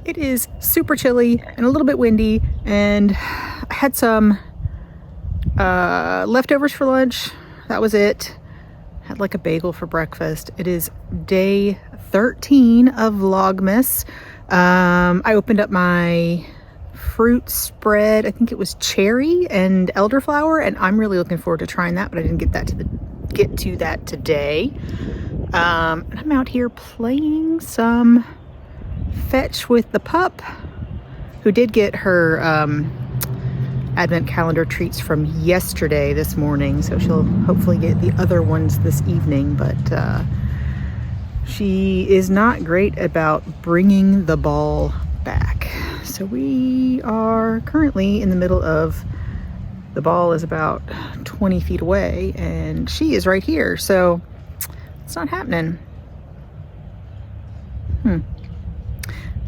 It is super chilly and a little bit windy, and I had some leftovers for lunch. That was it. Had like a bagel for breakfast. It is day 13 of Vlogmas. I opened up my fruit spread. I think it was cherry and elderflower, and I'm really looking forward to trying that, but I didn't get to that today. And I'm out here playing some fetch with the pup, who did get her advent calendar treats from yesterday this morning, so she'll hopefully get the other ones this evening. But she is not great about bringing the ball back, so we are currently in the middle of, the ball is about 20 feet away and she is right here, so it's not happening. I'm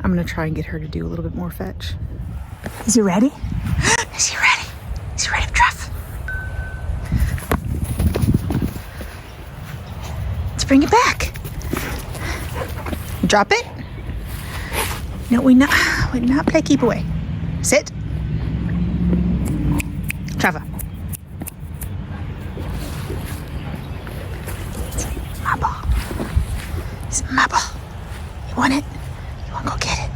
gonna try and get her to do a little bit more fetch. Is he ready? Is he ready? Is he ready, Truff? Let's bring it back. Drop it. No, we not play keep away. Sit. Trevor. It's my ball. It's my ball. You want it? You want to go get it?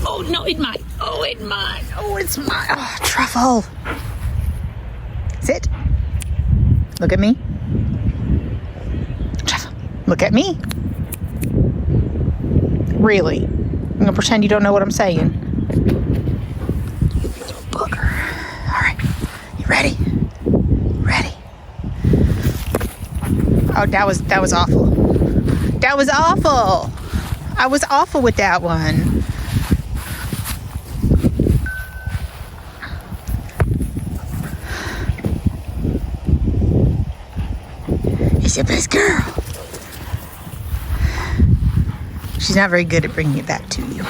Oh, no, it's mine. Oh, it's mine. Oh, it's mine. Oh, truffle. Sit. Look at me. Truffle. Look at me. Really? I'm going to pretend you don't know what I'm saying. Booger. All right. You ready? Ready? Oh, that was awful. That was awful. I was awful with that one. It's your best girl. She's not very good at bringing it back to you.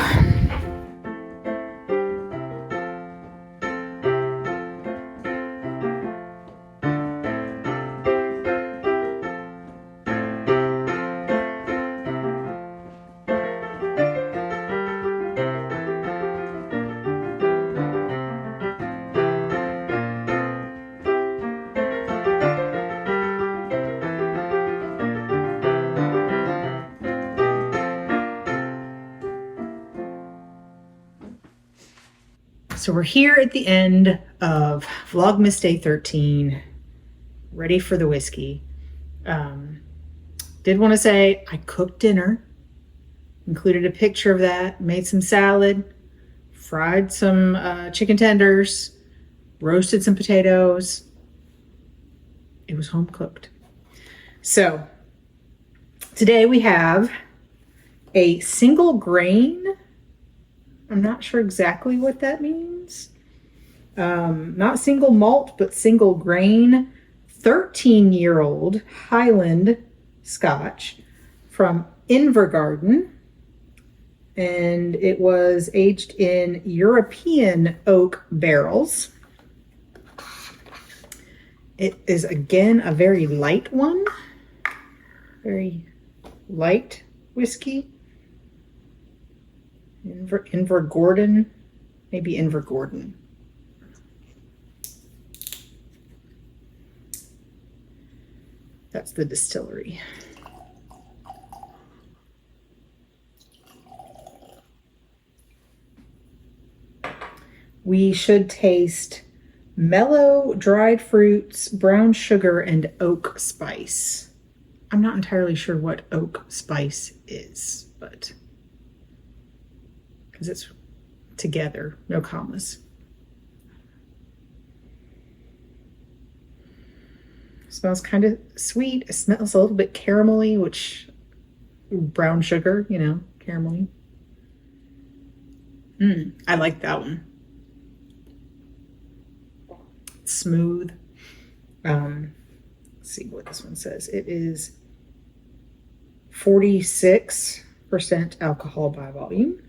So we're here at the end of Vlogmas Day 13, ready for the whiskey. Did want to say I cooked dinner, included a picture of that, made some salad, fried some chicken tenders, roasted some potatoes. It was home cooked. So today we have a single grain. I'm not sure exactly what that means. Not single malt, but single grain, 13-year-old Highland Scotch from Invergarden. And it was aged in European oak barrels. It is, again, a very light one. Very light whiskey. Invergordon, maybe Invergordon. That's the distillery. We should taste mellow dried fruits, brown sugar, and oak spice. I'm not entirely sure what oak spice is, but because it's together, no commas. Smells kind of sweet. It smells a little bit caramelly, which brown sugar, you know, caramelly. I like that one. Smooth. Let's see what this one says. It is 46% alcohol by volume.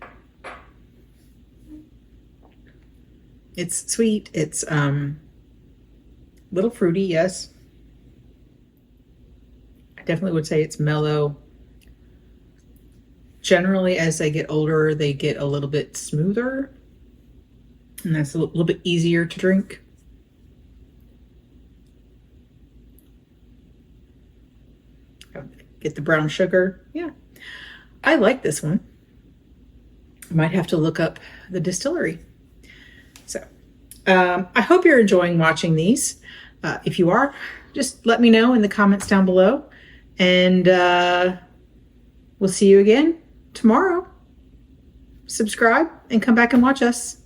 It's sweet. It's a little fruity, yes. I definitely would say it's mellow. Generally, as they get older, they get a little bit smoother, and that's a little bit easier to drink. Get the brown sugar. Yeah, I like this one. I might have to look up the distillery. So I hope you're enjoying watching these. If you are, just let me know in the comments down below. And we'll see you again tomorrow. Subscribe and come back and watch us.